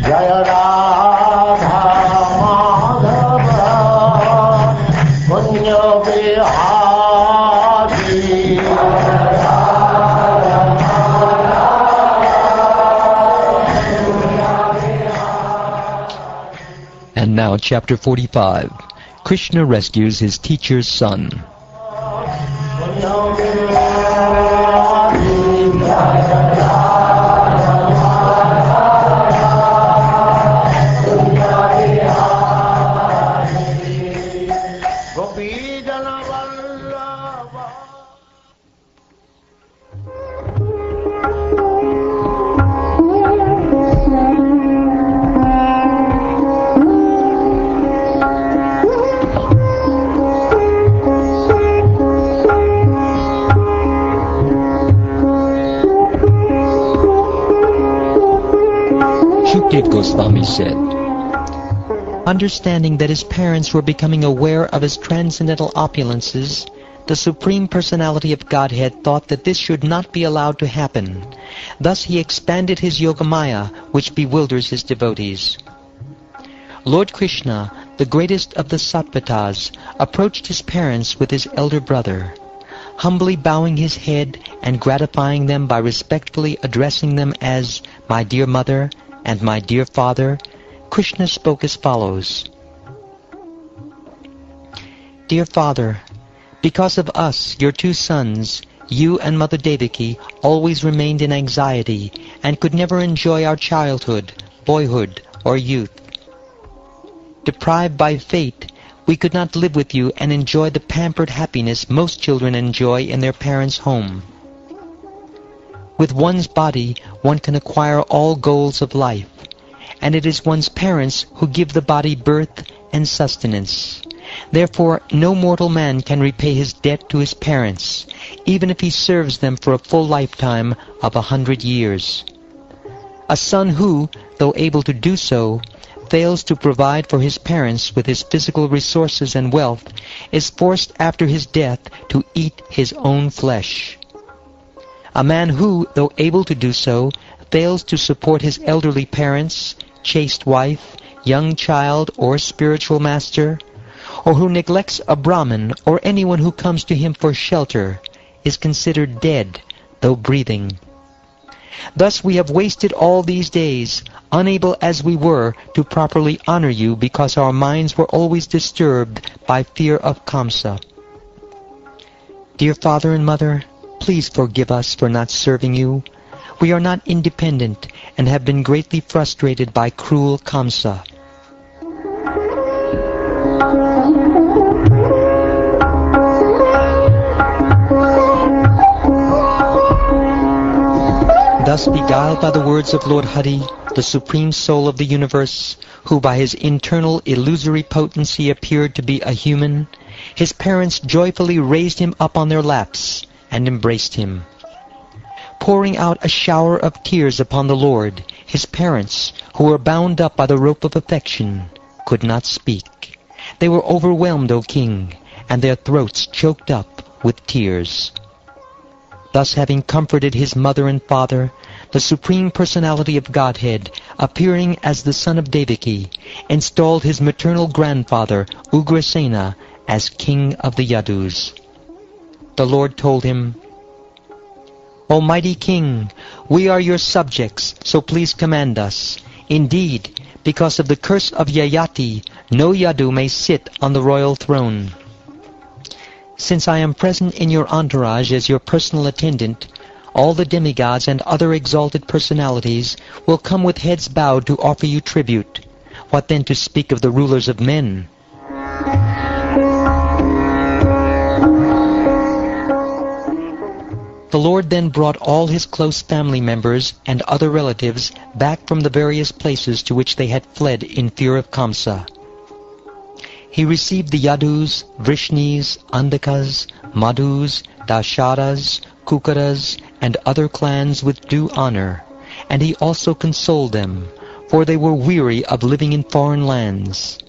Jaya Radha Madhava Punya Vihari. And now chapter 45. Krishna rescues his teacher's son. Goswami said, understanding that his parents were becoming aware of his transcendental opulences, the Supreme Personality of Godhead thought that this should not be allowed to happen. Thus he expanded his Yogamaya, which bewilders his devotees. Lord Krishna, the greatest of the Sattvatas, approached his parents with his elder brother. Humbly bowing his head and gratifying them by respectfully addressing them as "my dear mother" and "my dear father," Krishna spoke as follows. Dear father, because of us, your two sons, you and Mother Devaki always remained in anxiety and could never enjoy our childhood, boyhood, or youth. Deprived by fate, we could not live with you and enjoy the pampered happiness most children enjoy in their parents' home. With one's body, one can acquire all goals of life, and it is one's parents who give the body birth and sustenance. Therefore, no mortal man can repay his debt to his parents, even if he serves them for a full lifetime of 100 years. A son who, though able to do so, fails to provide for his parents with his physical resources and wealth, is forced after his death to eat his own flesh. A man who, though able to do so, fails to support his elderly parents, chaste wife, young child, or spiritual master, or who neglects a Brahmin or anyone who comes to him for shelter, is considered dead, though breathing. Thus we have wasted all these days, unable as we were to properly honor you because our minds were always disturbed by fear of Kamsa. Dear father and mother, please forgive us for not serving you. We are not independent and have been greatly frustrated by cruel Kamsa. Thus beguiled by the words of Lord Hari, the Supreme Soul of the universe, who by his internal illusory potency appeared to be a human, his parents joyfully raised him up on their laps and embraced him. Pouring out a shower of tears upon the Lord, his parents, who were bound up by the rope of affection, could not speak. They were overwhelmed, O king, and their throats choked up with tears. Thus having comforted his mother and father, the Supreme Personality of Godhead, appearing as the son of Devaki, installed his maternal grandfather, Ugrasena, as king of the Yadus. The Lord told him, Almighty King, we are your subjects, so please command us. Indeed, because of the curse of Yayati, no Yadu may sit on the royal throne. Since I am present in your entourage as your personal attendant, all the demigods and other exalted personalities will come with heads bowed to offer you tribute. What then to speak of the rulers of men? The Lord then brought all his close family members and other relatives back from the various places to which they had fled in fear of Kamsa. He received the Yadus, Vrishnis, Andakas, Madhus, Dasharas, Kukaras, and other clans with due honor, and he also consoled them, for they were weary of living in foreign lands.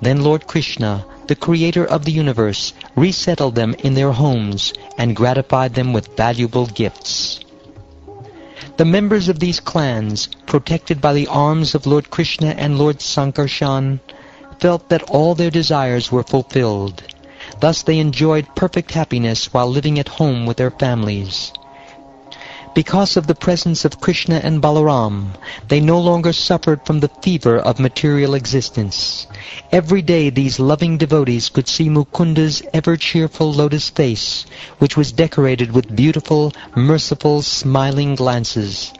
Then Lord Krishna, the creator of the universe, resettled them in their homes and gratified them with valuable gifts. The members of these clans, protected by the arms of Lord Krishna and Lord Sankarshan, felt that all their desires were fulfilled. Thus they enjoyed perfect happiness while living at home with their families. Because of the presence of Krishna and Balaram, they no longer suffered from the fever of material existence. Every day these loving devotees could see Mukunda's ever-cheerful lotus face, which was decorated with beautiful, merciful, smiling glances.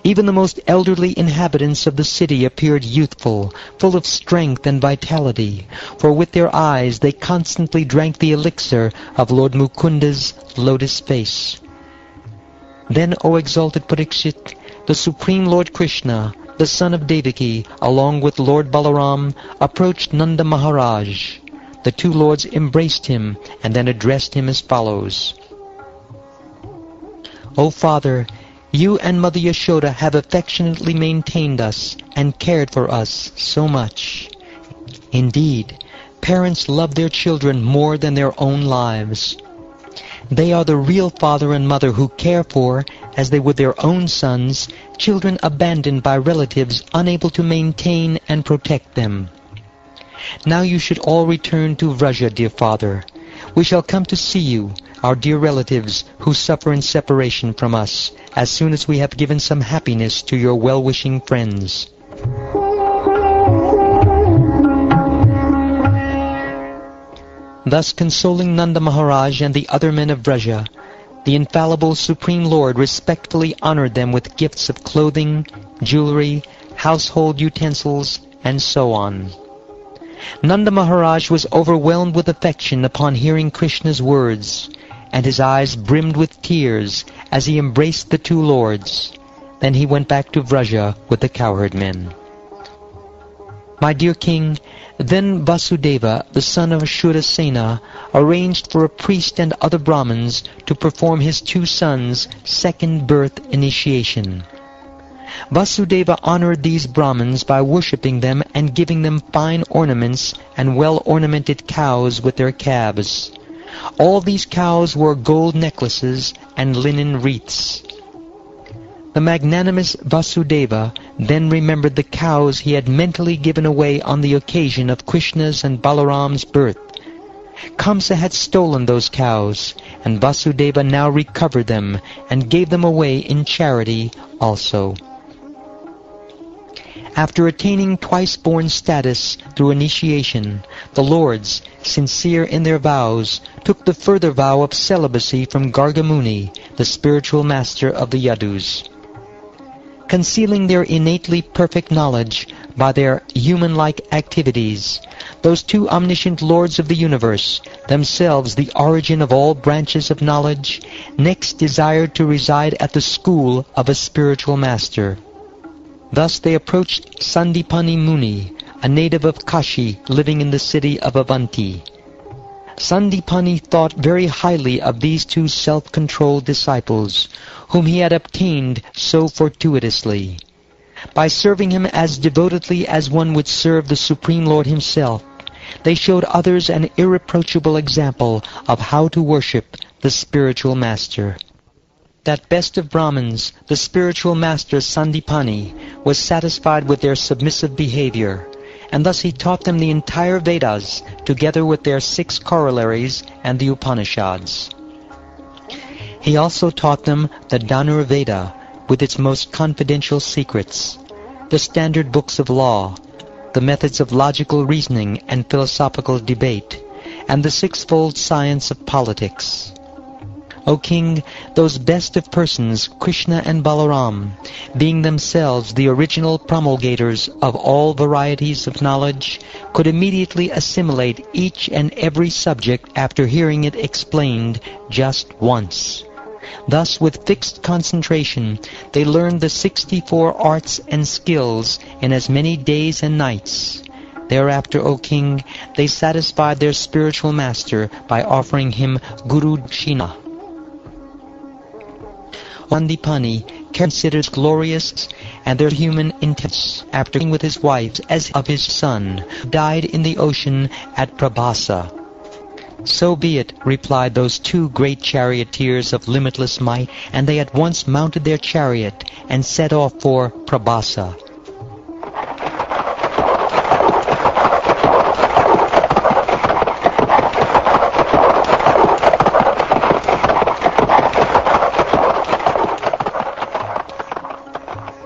Even the most elderly inhabitants of the city appeared youthful, full of strength and vitality, for with their eyes they constantly drank the elixir of Lord Mukunda's lotus face. Then, O exalted Parikshit, the Supreme Lord Krishna, the son of Devaki, along with Lord Balaram, approached Nanda Maharaj. The two lords embraced him and then addressed him as follows. O Father, you and Mother Yashoda have affectionately maintained us and cared for us so much. Indeed, parents love their children more than their own lives. They are the real father and mother who care for, as they would their own sons, children abandoned by relatives unable to maintain and protect them. Now you should all return to Vraja, dear father. We shall come to see you, our dear relatives, who suffer in separation from us, as soon as we have given some happiness to your well-wishing friends. Thus consoling Nanda Maharaj and the other men of Vraja, the infallible Supreme Lord respectfully honored them with gifts of clothing, jewelry, household utensils, and so on. Nanda Maharaj was overwhelmed with affection upon hearing Krishna's words, and his eyes brimmed with tears as he embraced the two lords. Then he went back to Vraja with the cowherd men. My dear king, then Vasudeva, the son of Shurasena, arranged for a priest and other Brahmins to perform his two sons' second birth initiation. Vasudeva honored these Brahmins by worshipping them and giving them fine ornaments and well-ornamented cows with their calves. All these cows wore gold necklaces and linen wreaths. The magnanimous Vasudeva then remembered the cows he had mentally given away on the occasion of Krishna's and Balaram's birth. Kamsa had stolen those cows, and Vasudeva now recovered them and gave them away in charity also. After attaining twice-born status through initiation, the lords, sincere in their vows, took the further vow of celibacy from Gargamuni, the spiritual master of the Yadus. Concealing their innately perfect knowledge by their human-like activities, those two omniscient lords of the universe, themselves the origin of all branches of knowledge, next desired to reside at the school of a spiritual master. Thus they approached Sandipani Muni, a native of Kashi living in the city of Avanti. Sandipani thought very highly of these two self-controlled disciples, whom he had obtained so fortuitously. By serving him as devotedly as one would serve the Supreme Lord himself, they showed others an irreproachable example of how to worship the spiritual master. That best of Brahmins, the spiritual master Sandipani, was satisfied with their submissive behavior, and thus he taught them the entire Vedas, together with their 6 corollaries and the Upanishads. He also taught them the Dhanurveda, with its most confidential secrets, the standard books of law, the methods of logical reasoning and philosophical debate, and the 6-fold science of politics. O king, those best of persons, Krishna and Balaram, being themselves the original promulgators of all varieties of knowledge, could immediately assimilate each and every subject after hearing it explained just once. Thus, with fixed concentration, they learned the 64 arts and skills in as many days and nights. Thereafter, O king, they satisfied their spiritual master by offering him Guru Dakshina. Sandipani considers glorious and their human intents after being with his wife as of his son, who died in the ocean at Prabhasa. "So be it," replied those two great charioteers of limitless might, and they at once mounted their chariot and set off for Prabhasa.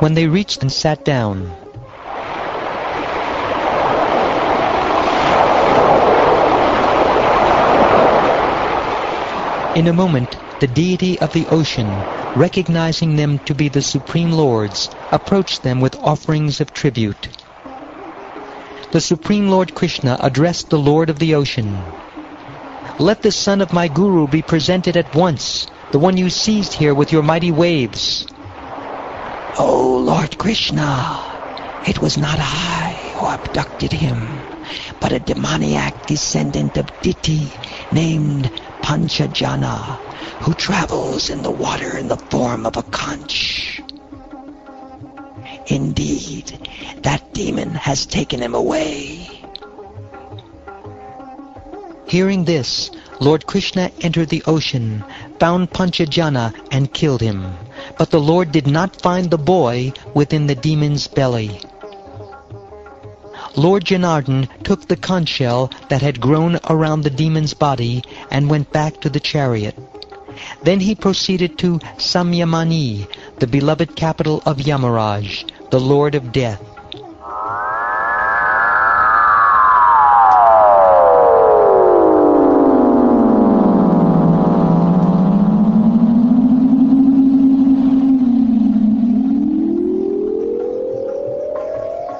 When they reached and sat down, in a moment the deity of the ocean, recognizing them to be the Supreme Lords, approached them with offerings of tribute. The Supreme Lord Krishna addressed the Lord of the ocean. "Let the son of my Guru be presented at once, the one you seized here with your mighty waves." "O Lord Krishna, it was not I who abducted him, but a demoniac descendant of Diti named Panchajana, who travels in the water in the form of a conch. Indeed, that demon has taken him away." Hearing this, Lord Krishna entered the ocean, found Panchajana, and killed him. But the Lord did not find the boy within the demon's belly. Lord Janardhan took the conch shell that had grown around the demon's body and went back to the chariot. Then he proceeded to Samyamani, the beloved capital of Yamaraj, the Lord of Death.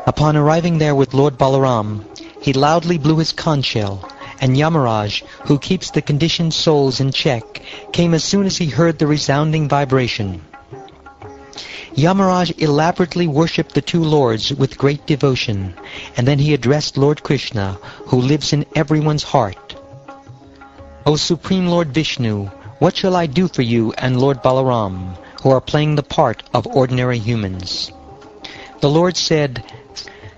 Upon arriving there with Lord Balaram, he loudly blew his conch shell, and Yamaraj, who keeps the conditioned souls in check, came as soon as he heard the resounding vibration. Yamaraj elaborately worshipped the two lords with great devotion, and then he addressed Lord Krishna, who lives in everyone's heart. "O Supreme Lord Vishnu, what shall I do for you and Lord Balaram, who are playing the part of ordinary humans?" The Lord said,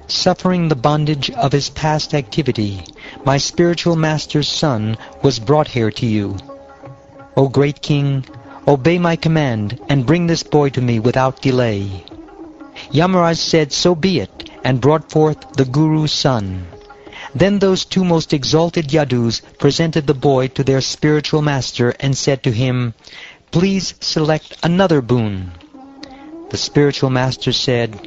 "Suffering the bondage of his past activity, my spiritual master's son was brought here to you. O great king, obey my command and bring this boy to me without delay." Yamaraj said, "So be it," and brought forth the Guru's son. Then those two most exalted Yadus presented the boy to their spiritual master and said to him, "Please select another boon." The spiritual master said,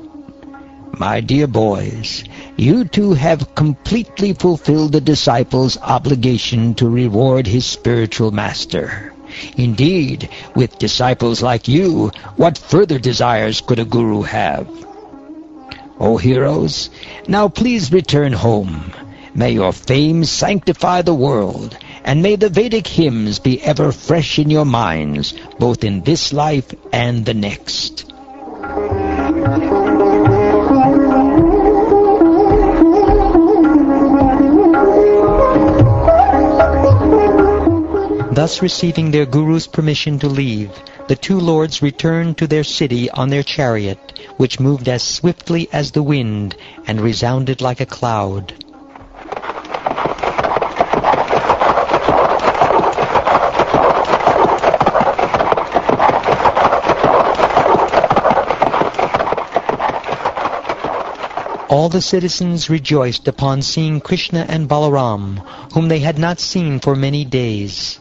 "My dear boys, you two have completely fulfilled the disciple's obligation to reward his spiritual master. Indeed, with disciples like you, what further desires could a guru have? O heroes, now please return home. May your fame sanctify the world, and may the Vedic hymns be ever fresh in your minds, both in this life and the next." Thus receiving their Guru's permission to leave, the two lords returned to their city on their chariot, which moved as swiftly as the wind and resounded like a cloud. All the citizens rejoiced upon seeing Krishna and Balaram, whom they had not seen for many days.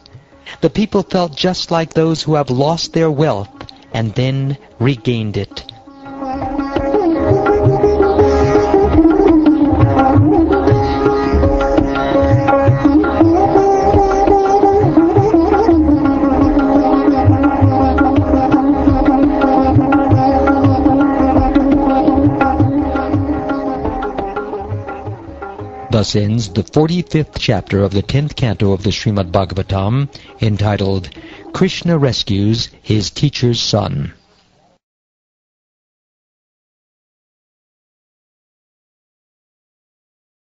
The people felt just like those who have lost their wealth and then regained it. Thus ends the 45th chapter of the 10th canto of the Srimad Bhagavatam, entitled Krishna Rescues His Teacher's Son.